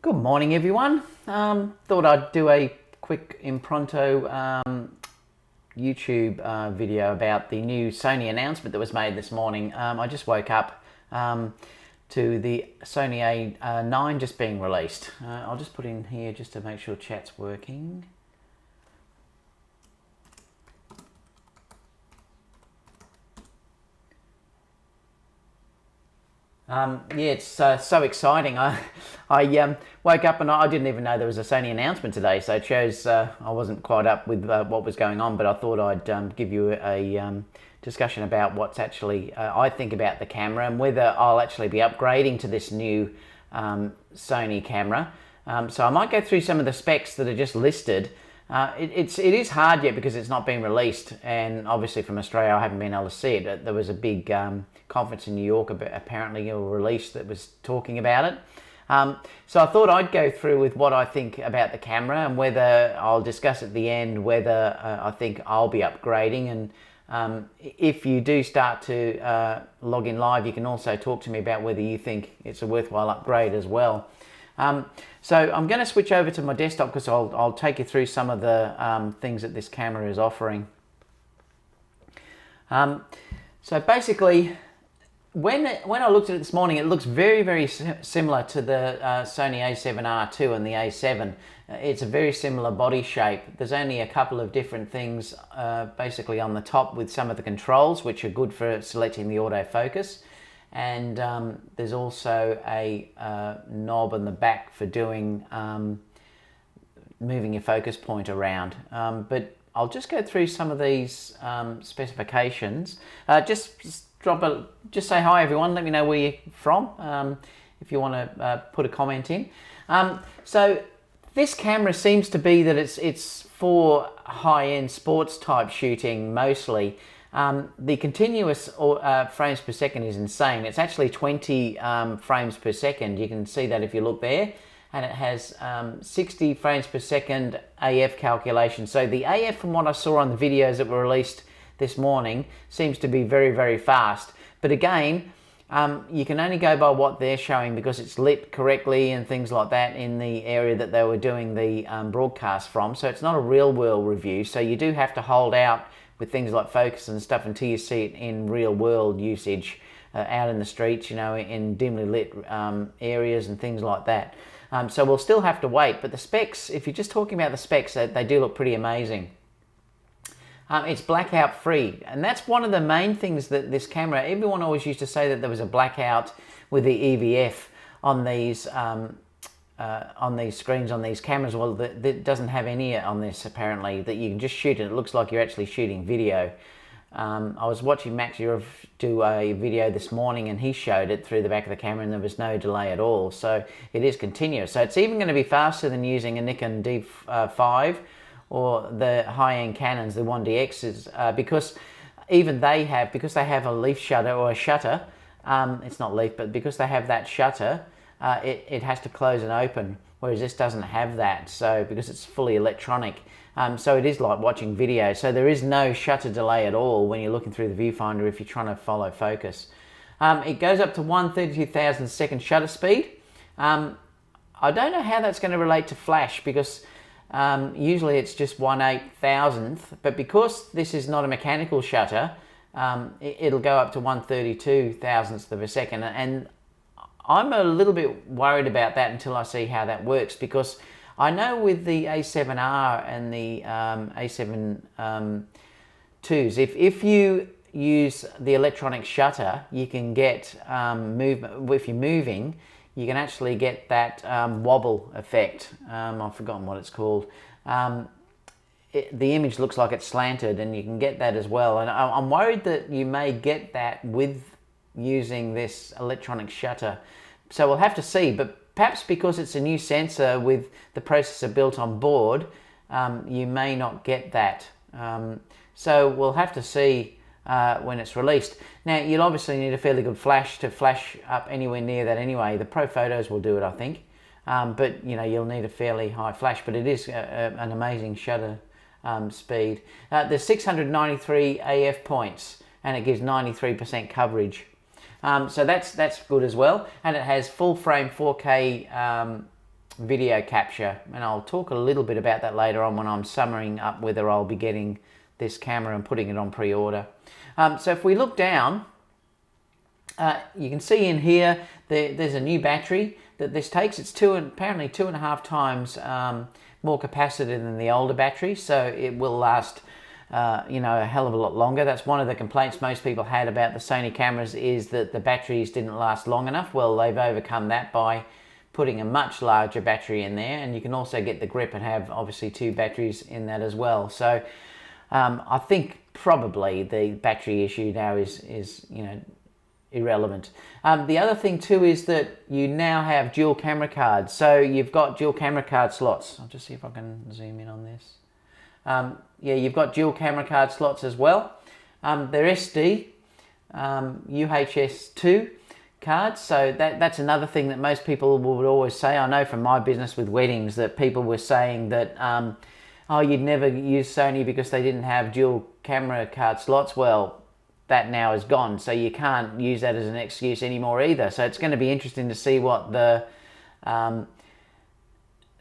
Good morning, everyone. Thought I'd do a quick impromptu YouTube video about the new Sony announcement that was made this morning. I just woke up to the Sony A9 just being released. I'll just put in here just to make sure chat's working. Yeah, it's so exciting. I woke up and I didn't even know there was a Sony announcement today, so it shows I wasn't quite up with what was going on, but I thought I'd give you a discussion about what's actually I think about the camera and whether I'll actually be upgrading to this new Sony camera. So I might go through some of the specs that are just listed. It is hard yet because it's not been released, and obviously from Australia I haven't been able to see it. There was a big conference in New York apparently a release that was talking about it. So I thought I'd go through with what I think about the camera and whether I'll discuss at the end whether I think I'll be upgrading. And if you do start to log in live, you can also talk to me about whether you think it's a worthwhile upgrade as well. So I'm going to switch over to my desktop because I'll take you through some of the things that this camera is offering. So basically, when I looked at it this morning, it looks very similar to the Sony A7R II and the A7. It's a very similar body shape. There's only a couple of different things basically on the top with some of the controls, which are good for selecting the autofocus. And there's also a knob on the back for doing moving your focus point around. But I'll just go through some of these specifications. Just say hi, everyone. Let me know where you're from if you want to put a comment in. So this camera seems to be that it's for high-end sports type shooting mostly. The continuous frames per second is insane. It's actually 20 frames per second. You can see that if you look there, and it has 60 frames per second AF calculation. So the AF, from what I saw on the videos that were released this morning, seems to be very fast. But again, you can only go by what they're showing because it's lit correctly and things like that in the area that they were doing the broadcast from. So it's not a real world review. So you do have to hold out with things like focus and stuff until you see it in real world usage out in the streets, you know, in dimly lit areas and things like that. So we'll still have to wait, but the specs, if you're just talking about the specs, they do look pretty amazing. It's blackout free, and that's one of the main things that this camera, everyone always used to say that there was a blackout with the EVF on these screens, on these cameras. Well, that doesn't have any on this apparently, that you can just shoot it. It looks like you're actually shooting video. I was watching Max Europe do a video this morning and he showed it through the back of the camera and there was no delay at all. So it is continuous. So it's even going to be faster than using a Nikon D5 or the high-end Canons, the 1DXs, because even they have, because they have a leaf shutter or a shutter, it's not leaf, but because they have that shutter, it has to close and open, whereas this doesn't have that, so because it's fully electronic. So it is like watching video, so there is no shutter delay at all when you're looking through the viewfinder if you're trying to follow focus. It goes up to 1/32,000 second shutter speed. I don't know how that's going to relate to flash because usually it's just 1/8,000th, but because this is not a mechanical shutter, it'll go up to 1/32,000th of a second, and I'm a little bit worried about that until I see how that works, because I know with the A7R and the A7 IIs, if you use the electronic shutter, you can get movement. If you're moving, you can actually get that wobble effect. I've forgotten what it's called. The image looks like it's slanted, and you can get that as well. And I'm worried that you may get that with using this electronic shutter. So we'll have to see, but perhaps because it's a new sensor with the processor built on board, you may not get that. So we'll have to see when it's released. Now, you'll obviously need a fairly good flash to flash up anywhere near that anyway. The Pro Photos will do it, I think. But you know, you'll need a fairly high flash, but it is an amazing shutter speed. There's 693 AF points, and it gives 93% coverage. So that's good as well, and it has full frame 4K video capture, and I'll talk a little bit about that later on when I'm summing up whether I'll be getting this camera and putting it on pre-order. So if we look down, you can see in here there's a new battery that this takes. It's apparently 2.5 times more capacity than the older battery, so it will last a hell of a lot longer. That's one of the complaints most people had about the Sony cameras, is that the batteries didn't last long enough. Well, they've overcome that by putting a much larger battery in there, and you can also get the grip and have obviously 2 batteries in that as well. So I think probably the battery issue now is irrelevant. The other thing too is that you now have dual camera cards. So you've got dual camera card slots. I'll just see if I can zoom in on this. Yeah, you've got dual camera card slots as well. They're SD, UHS-2 cards. So that's another thing that most people would always say. I know from my business with weddings that people were saying that, oh, you'd never use Sony because they didn't have dual camera card slots. Well, that now is gone, so you can't use that as an excuse anymore either. So it's going to be interesting to see what the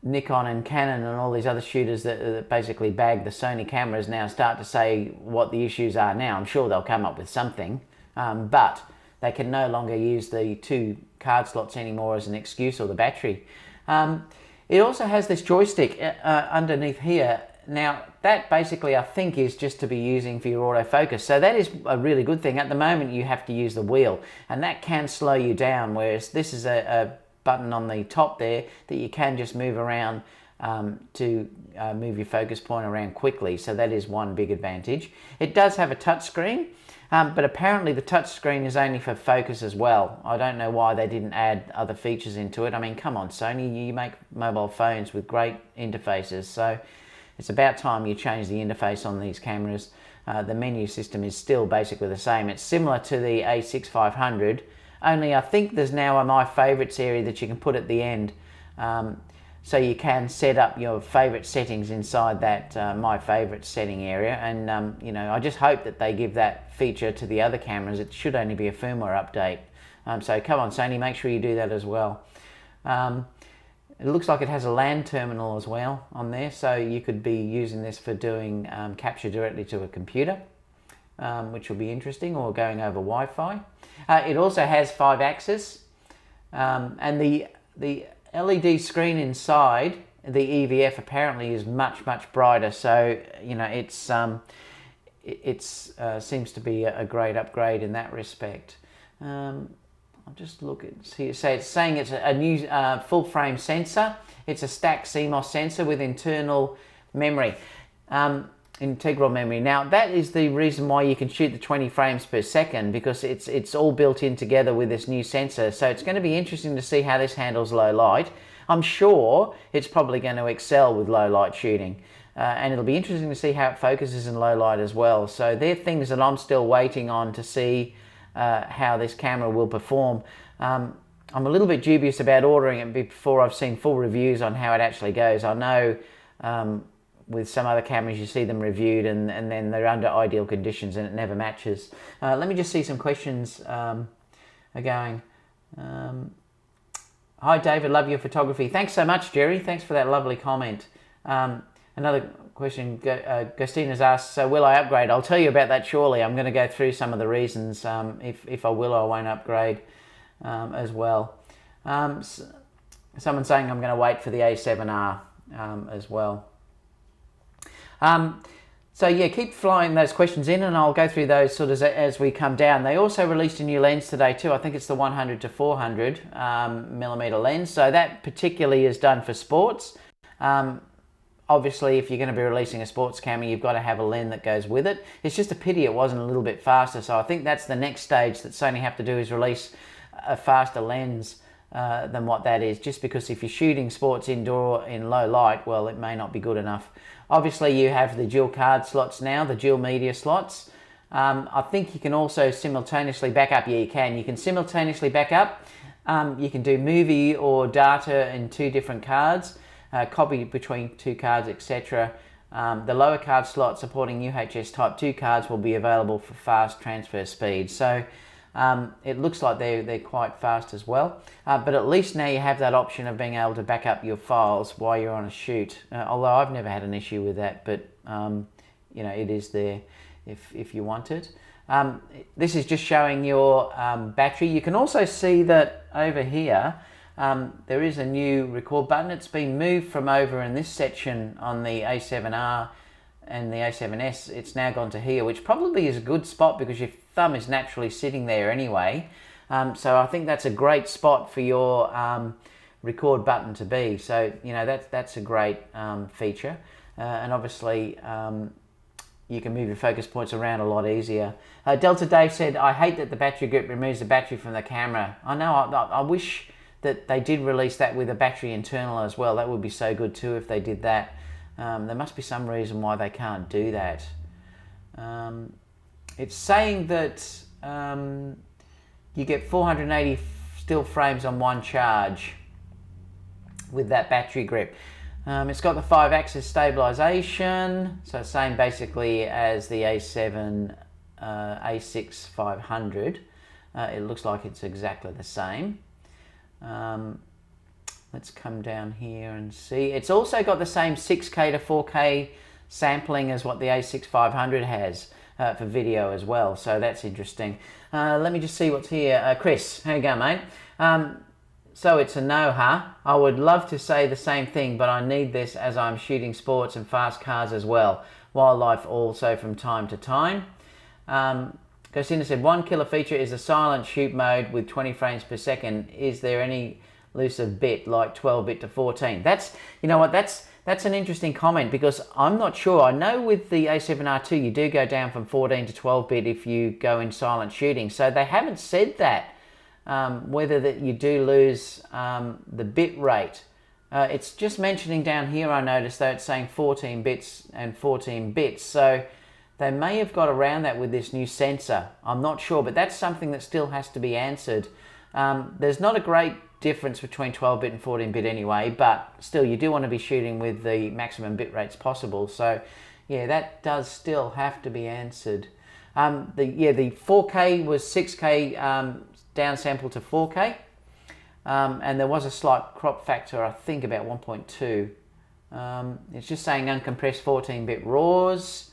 Nikon and Canon and all these other shooters that basically bag the Sony cameras now start to say what the issues are now. I'm sure they'll come up with something, but they can no longer use the 2 card slots anymore as an excuse, or the battery. It also has this joystick underneath here. Now, that basically I think is just to be using for your autofocus. So that is a really good thing. At the moment, you have to use the wheel, and that can slow you down, whereas this is a button on the top there that you can just move around to move your focus point around quickly. So that is one big advantage. It does have a touch screen, but apparently the touch screen is only for focus as well. I don't know why they didn't add other features into it. I mean, come on, Sony, you make mobile phones with great interfaces, so it's about time you change the interface on these cameras. The menu system is still basically the same. It's similar to the A6500, only I think there's now a My Favorites area that you can put at the end. So you can set up your favorite settings inside that My Favorites setting area. And I just hope that they give that feature to the other cameras. It should only be a firmware update. So come on, Sony, make sure you do that as well. It looks like it has a LAN terminal as well on there, so you could be using this for doing capture directly to a computer, which will be interesting, or going over Wi-Fi. It also has 5-axis, and the LED screen inside the EVF apparently is much brighter. So it seems to be a great upgrade in that respect. I'll just look at here. So it's saying it's a new full frame sensor. It's a stacked CMOS sensor with internal memory, integral memory. Now that is the reason why you can shoot the 20 frames per second, because it's all built in together with this new sensor. So it's going to be interesting to see how this handles low light. I'm sure it's probably going to excel with low light shooting. And it'll be interesting to see how it focuses in low light as well. So they're things that I'm still waiting on to see how this camera will perform. I'm a little bit dubious about ordering it before I've seen full reviews on how it actually goes. I know with some other cameras you see them reviewed and then they're under ideal conditions and it never matches. Let me just see some questions are going. Hi David, love your photography. Thanks so much, Jerry. Thanks for that lovely comment. Another question, Gostina's asked, so will I upgrade? I'll tell you about that shortly. I'm going to go through some of the reasons if I will or I won't upgrade as well. Someone's saying I'm going to wait for the A7R as well. So yeah, keep flying those questions in and I'll go through those sort of as we come down. They also released a new lens today too. I think it's the 100 to 400 millimeter lens. So that particularly is done for sports. Obviously, if you're going to be releasing a sports camera, you've got to have a lens that goes with it. It's just a pity it wasn't a little bit faster. So I think that's the next stage that Sony have to do, is release a faster lens than what that is. Just because if you're shooting sports indoor in low light, well, it may not be good enough. Obviously, you have the dual card slots now, the dual media slots. I think you can also simultaneously back up. Yeah, you can. You can simultaneously back up. You can do movie or data in 2 different cards. Copy between 2 cards, etc. The lower card slot supporting UHS Type 2 cards will be available for fast transfer speed. So It looks like they're quite fast as well, but at least now you have that option of being able to back up your files while you're on a shoot. Although I've never had an issue with that, but you know, it is there if you want it. This is just showing your battery. You can also see that over here there is a new record button. It's been moved from over in this section on the A7R and the A7S. It's now gone to here, which probably is a good spot because your thumb is naturally sitting there anyway. So I think that's a great spot for your record button to be. So, you know, that's a great feature. And obviously you can move your focus points around a lot easier. Delta Dave said, I hate that the battery grip removes the battery from the camera. I know, I wish that they did release that with a battery internal as well. That would be so good too if they did that. There must be some reason why they can't do that. It's saying that you get 480 still frames on one charge with that battery grip. It's got the 5-axis stabilization, so same basically as the A7 A6 500. It looks like it's exactly the same. Let's come down here and see. It's also got the same 6K to 4K sampling as what the A6 500 has for video as well, so that's interesting. Let me just see what's here. Chris, how you going, mate? So it's a no, huh? I would love to say the same thing, but I need this as I'm shooting sports and fast cars as well. Wildlife also from time to time. Cosina said, one killer feature is the silent shoot mode with 20 frames per second. Is there any elusive bit like 12-bit to 14? That's, you know what, that's an interesting comment because I'm not sure. I know with the A7R2 you do go down from 14 to 12-bit if you go in silent shooting. So they haven't said that, whether that you do lose the bit rate. It's just mentioning down here, I noticed, though, it's saying 14 bits and 14 bits. So they may have got around that with this new sensor. I'm not sure, but that's something that still has to be answered. There's not a great difference between 12-bit and 14-bit anyway, but still you do want to be shooting with the maximum bit rates possible. So yeah, that does still have to be answered. The 4K was 6K downsample to 4K, and there was a slight crop factor, I think about 1.2. It's just saying uncompressed 14-bit RAWs.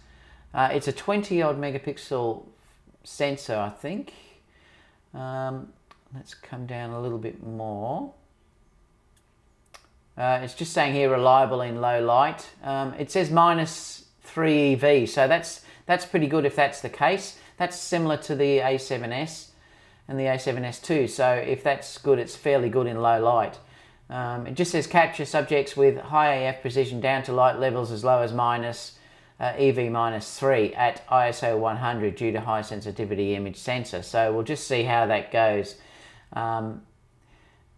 It's a 20-odd megapixel sensor, I think. Let's come down a little bit more. It's just saying here reliable in low light. It says -3 EV, so that's pretty good if that's the case. That's similar to the A7S and the A7S too. So if that's good, it's fairly good in low light. It just says capture subjects with high AF precision down to light levels as low as EV -3 at ISO 100 due to high sensitivity image sensor. So we'll just see how that goes.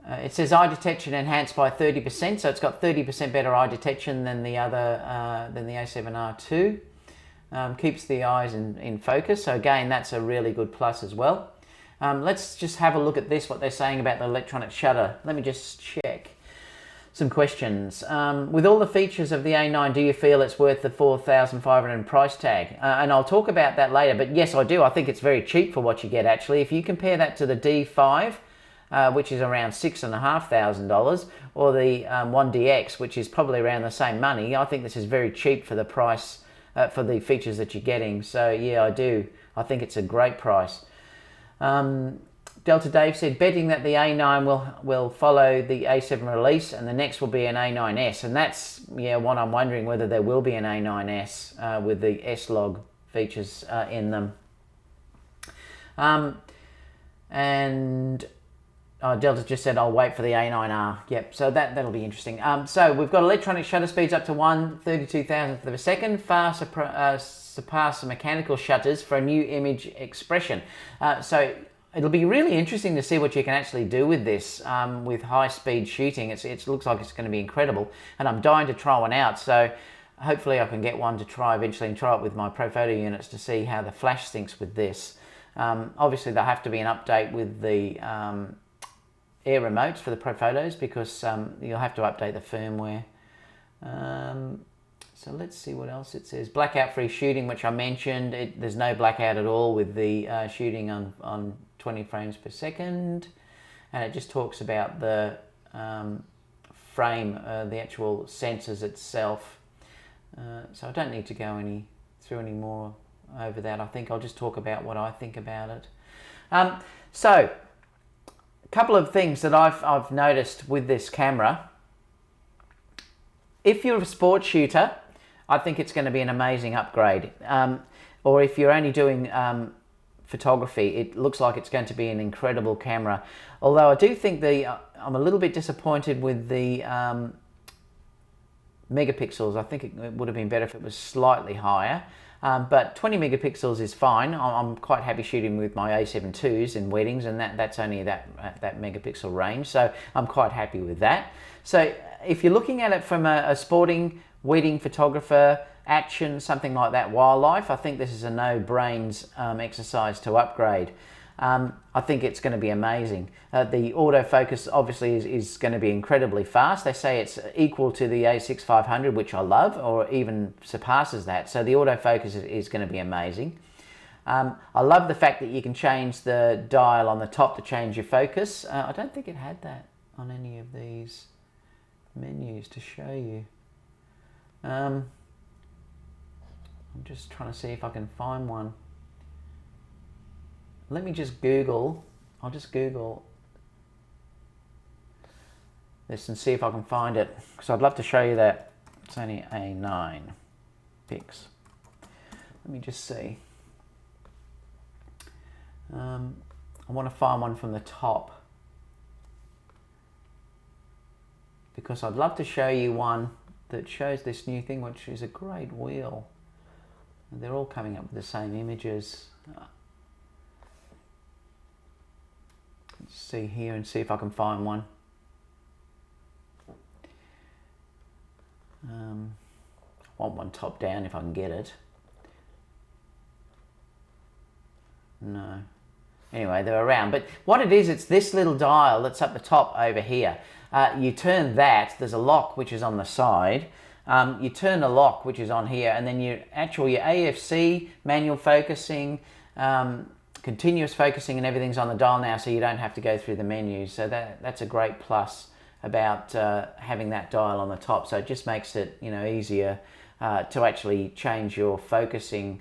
It says eye detection enhanced by 30%, so it's got 30% better eye detection than the other than the A7R2. Keeps the eyes in focus, so again that's a really good plus as well. Let's just have a look at this, what they're saying about the electronic shutter. Let me just check some questions. With all the features of the A9, do you feel it's worth the $4,500 price tag? And I'll talk about that later, but yes, I do. I think it's very cheap for what you get, actually. If you compare that to the D5, which is around $6,500, or the 1DX, which is probably around the same money, I think this is very cheap for the price, for the features that you're getting. So yeah, I do. I think it's a great price. Delta Dave said, betting that the A9 will follow the A7 release and the next will be an A9S. And that's, yeah, what I'm wondering, whether there will be an A9S with the S-Log features in them. Delta just said, I'll wait for the A9R. Yep, so that'll be interesting. So we've got electronic shutter speeds up to 1/32,000th of a second, far surpass the mechanical shutters for a new image expression. So it'll be really interesting to see what you can actually do with this, with high-speed shooting. It looks like it's going to be incredible, and I'm dying to try one out. So hopefully I can get one to try eventually and try it with my Profoto units to see how the flash syncs with this. Obviously there'll have to be an update with the air remotes for the Profotos because you'll have to update the firmware. So let's see what else it says. Blackout free shooting, which I mentioned. There's no blackout at all with the shooting on 20 frames per second. And it just talks about the frame, the actual sensors itself. So I don't need to go through any more over that. I think I'll just talk about what I think about it. So a couple of things that I've noticed with this camera. If you're a sports shooter, I think it's going to be an amazing upgrade. Or if you're only doing photography, it looks like it's going to be an incredible camera. Although I do think I'm a little bit disappointed with the megapixels. I think it would have been better if it was slightly higher. But 20 megapixels is fine. I'm quite happy shooting with my A7 IIs in weddings, and that's only that megapixel range. So I'm quite happy with that. So if you're looking at it from a sporting wedding photographer, action, something like that, wildlife, I think this is a no-brains exercise to upgrade. I think it's going to be amazing. The autofocus obviously is going to be incredibly fast. They say it's equal to the A6 500, which I love, or even surpasses that. So the autofocus is going to be amazing. I love the fact that you can change the dial on the top to change your focus. I don't think it had that on any of these menus to show you. I'm just trying to see if I can find one. Let me just Google. I'll just Google this and see if I can find it, because I'd love to show you that Sony A9 pics. Let me just see. I want to find one from the top, because I'd love to show you one that shows this new thing, which is a great wheel. And they're all coming up with the same images. Let's see here and see if I can find one. I want one top down if I can get it. No. Anyway, they're around. But what it is, it's this little dial that's up the top over here. You turn that, there's a lock which is on the side. You turn the lock which is on here, and then your AFC, manual focusing, continuous focusing, and everything's on the dial now, so you don't have to go through the menus. So that's a great plus about having that dial on the top. So it just makes it easier to actually change your focusing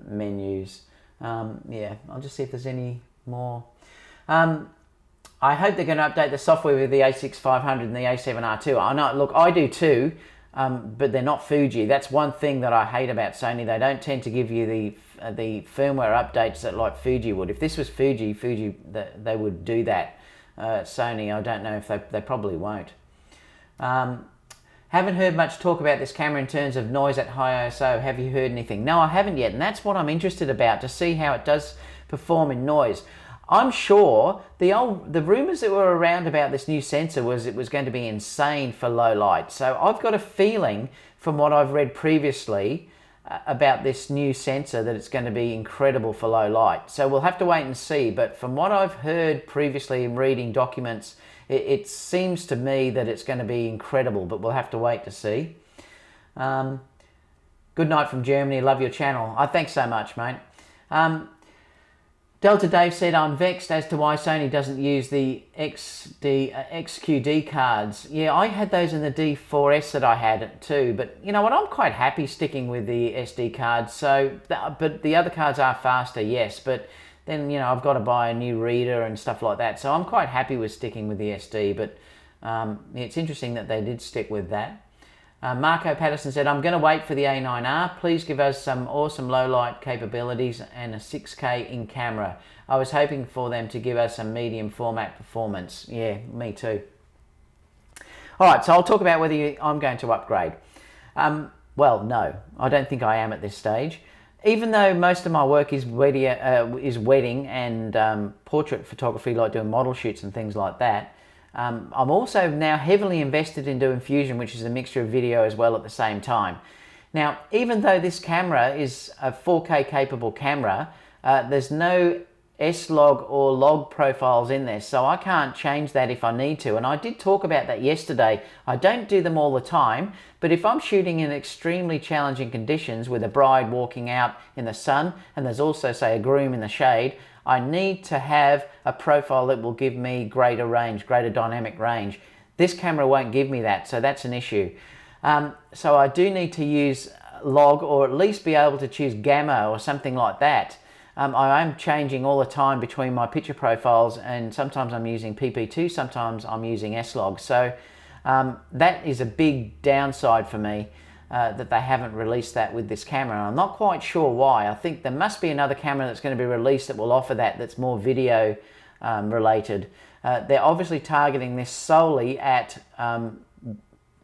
menus. Yeah, I'll just see if there's any more. I hope they're going to update the software with the A6 500 and the A7R2. I know, look, I do too, but they're not Fuji. That's one thing that I hate about Sony. They don't tend to give you the firmware updates that like Fuji would. If this was Fuji, they would do that. Sony, I don't know if they probably won't. Haven't heard much talk about this camera in terms of noise at high ISO. Have you heard anything? No, I haven't yet, and that's what I'm interested about, to see how it does perform in noise. I'm sure the rumors that were around about this new sensor was it was going to be insane for low light. So I've got a feeling from what I've read previously about this new sensor that it's going to be incredible for low light. So we'll have to wait and see. But from what I've heard previously in reading documents, it seems to me that it's going to be incredible, but we'll have to wait to see. Good night from Germany. Love your channel. Thanks so much, mate. Delta Dave said, I'm vexed as to why Sony doesn't use the XQD cards. Yeah, I had those in the D4S that I had too, but you know what, I'm quite happy sticking with the SD cards. So, but the other cards are faster, yes, but then, I've got to buy a new reader and stuff like that. So I'm quite happy with sticking with the SD, but it's interesting that they did stick with that. Marco Patterson said, I'm going to wait for the A9R. Please give us some awesome low light capabilities and a 6K in camera. I was hoping for them to give us a medium format performance. Yeah, me too. All right, so I'll talk about whether I'm going to upgrade. Well, no, I don't think I am at this stage. Even though most of my work is wedding and portrait photography, like doing model shoots and things like that, I'm also now heavily invested in doing Fusion, which is a mixture of video as well at the same time. Now, even though this camera is a 4K capable camera, there's no S-Log or log profiles in there, so I can't change that if I need to. And I did talk about that yesterday. I don't do them all the time, but if I'm shooting in extremely challenging conditions with a bride walking out in the sun, and there's also, say, a groom in the shade, I need to have a profile that will give me greater range, greater dynamic range. This camera won't give me that, so that's an issue. So I do need to use log, or at least be able to choose gamma or something like that. I am changing all the time between my picture profiles, and sometimes I'm using PP2, sometimes I'm using S-Log. So that is a big downside for me, that they haven't released that with this camera. I'm not quite sure why. I think there must be another camera that's going to be released that will offer that, that's more video related. They're obviously targeting this solely at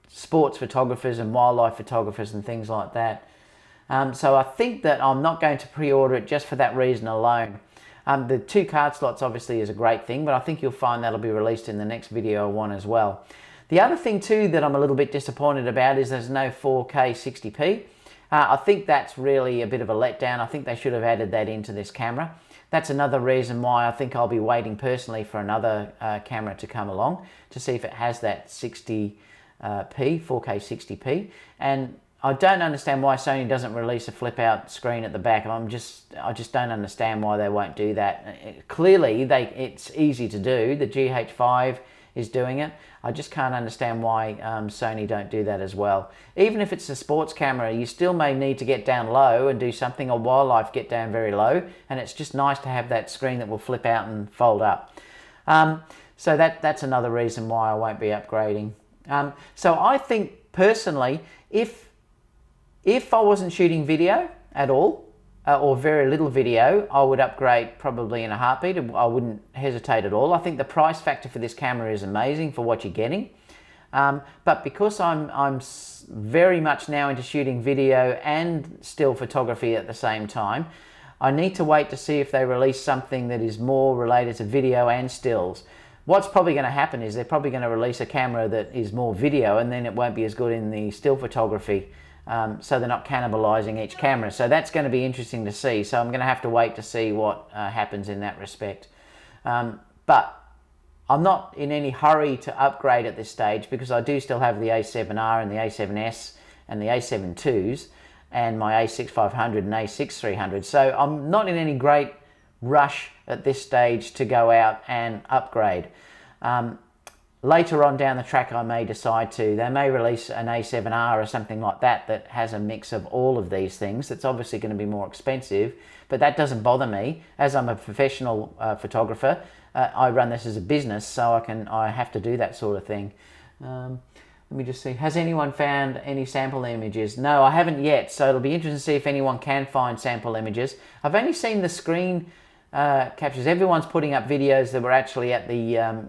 sports photographers and wildlife photographers and things like that. So I think that I'm not going to pre-order it just for that reason alone. The 2 card slots obviously is a great thing, but I think you'll find that'll be released in the next video one as well. The other thing too that I'm a little bit disappointed about is there's no 4K 60p. I think that's really a bit of a letdown. I think they should have added that into this camera. That's another reason why I think I'll be waiting personally for another camera to come along to see if it has that 4K 60p. And I don't understand why Sony doesn't release a flip out screen at the back. I just don't understand why they won't do that. Clearly it's easy to do. The GH5 is doing it. I just can't understand why Sony don't do that as well. Even if it's a sports camera, you still may need to get down low and do something, or wildlife get down very low, and it's just nice to have that screen that will flip out and fold up. So that's another reason why I won't be upgrading. So I think personally, if I wasn't shooting video at all, or very little video, I would upgrade probably in a heartbeat. I wouldn't hesitate at all. I think the price factor for this camera is amazing for what you're getting. But because I'm very much now into shooting video and still photography at the same time, I need to wait to see if they release something that is more related to video and stills. What's probably going to happen is they're probably going to release a camera that is more video, and then it won't be as good in the still photography. So they're not cannibalizing each camera. So that's going to be interesting to see. So I'm going to have to wait to see what happens in that respect. But I'm not in any hurry to upgrade at this stage, because I do still have the A7R and the A7S and the A7 IIs and my A6500 and A6300. So I'm not in any great rush at this stage to go out and upgrade. Later on down the track, I may decide to. They may release an A7R or something like that that has a mix of all of these things. That's obviously going to be more expensive, but that doesn't bother me. As I'm a professional photographer, I run this as a business, so I have to do that sort of thing. Let me just see. Has anyone found any sample images? No, I haven't yet, so it'll be interesting to see if anyone can find sample images. I've only seen the screen captures. Everyone's putting up videos that were actually at the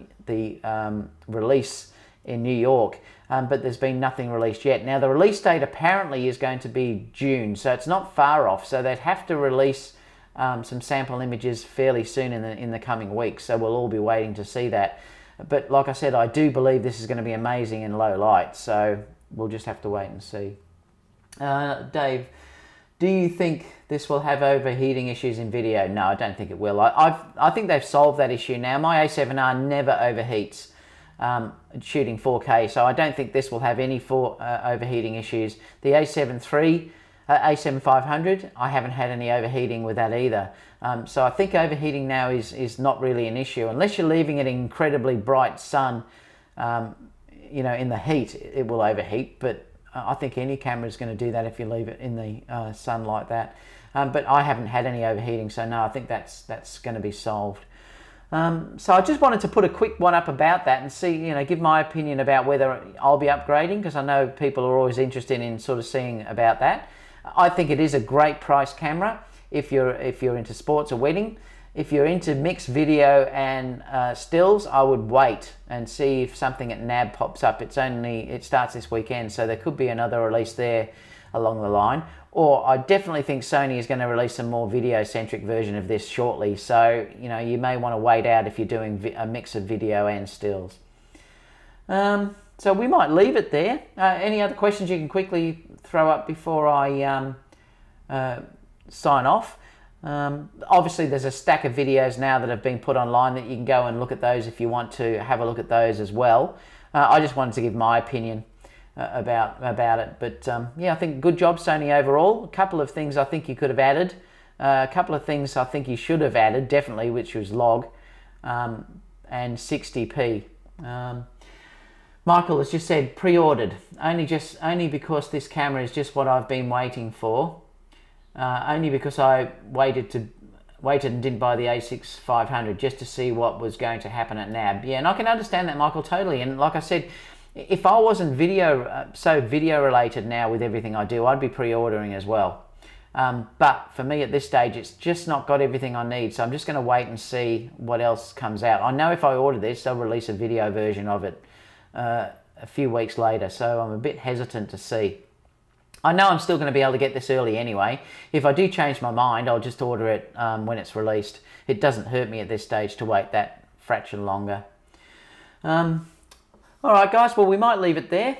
release in New York, but there's been nothing released yet. Now the release date apparently is going to be June, so it's not far off, so they'd have to release some sample images fairly soon in the coming weeks, so we'll all be waiting to see that. But like I said, I do believe this is going to be amazing in low light, so we'll just have to wait and see. Dave, do you think this will have overheating issues in video? No, I don't think it will. I think they've solved that issue now. My A7R never overheats shooting 4K, so I don't think this will have any overheating issues. The A7 III, A7500, I haven't had any overheating with that either. So I think overheating now is not really an issue. Unless you're leaving it in incredibly bright sun, you know, in the heat, it will overheat, but I think any camera is going to do that if you leave it in the sun like that. But I haven't had any overheating, so no, I think that's going to be solved. So I just wanted to put a quick one up about that and see, you know, give my opinion about whether I'll be upgrading, because I know people are always interested in sort of seeing about that. I think it is a great price camera if you're into sports or wedding. If you're into mixed video and stills, I would wait and see if something at NAB pops up. It starts this weekend, so there could be another release there along the line. Or I definitely think Sony is going to release a more video-centric version of this shortly. So, you know, you may want to wait out if you're doing a mix of video and stills. So we might leave it there. Any other questions you can quickly throw up before I sign off? Obviously, there's a stack of videos now that have been put online that you can go and look at those if you want to have a look at those as well. I just wanted to give my opinion about it. But yeah, I think good job, Sony, overall. A couple of things I think you could have added. A couple of things I think you should have added, definitely, which was log and 60p. Michael has just said pre-ordered, only because this camera is just what I've been waiting for. Only because I waited and didn't buy the A6 500 just to see what was going to happen at NAB. Yeah, and I can understand that, Michael, totally. And like I said, if I wasn't video related now with everything I do, I'd be pre-ordering as well. But for me at this stage, it's just not got everything I need. So I'm just going to wait and see what else comes out. I know if I order this, they'll release a video version of it a few weeks later. So I'm a bit hesitant to see. I know I'm still going to be able to get this early anyway. If I do change my mind, I'll just order it when it's released. It doesn't hurt me at this stage to wait that fraction longer. All right, guys, well, we might leave it there.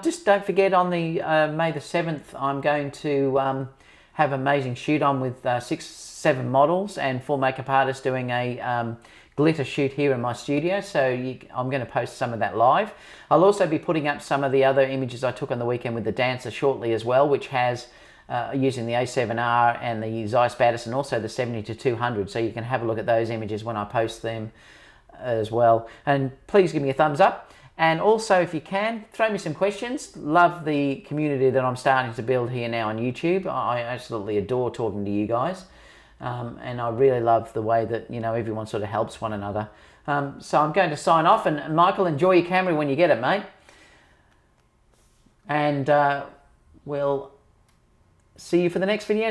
Just don't forget on the May the 7th, I'm going to have an amazing shoot on with 6-7 models and 4 makeup artists doing a glitter shoot here in my studio. So I'm going to post some of that live. I'll also be putting up some of the other images I took on the weekend with the dancer shortly as well, which has using the A7R and the Zeiss Batis and also the 70-200. So you can have a look at those images when I post them as well. And please give me a thumbs up. And also, if you can, throw me some questions. Love the community that I'm starting to build here now on YouTube. I absolutely adore talking to you guys. And I really love the way that, you know, everyone sort of helps one another. So I'm going to sign off. And Michael, enjoy your camera when you get it, mate. And we'll see you for the next video.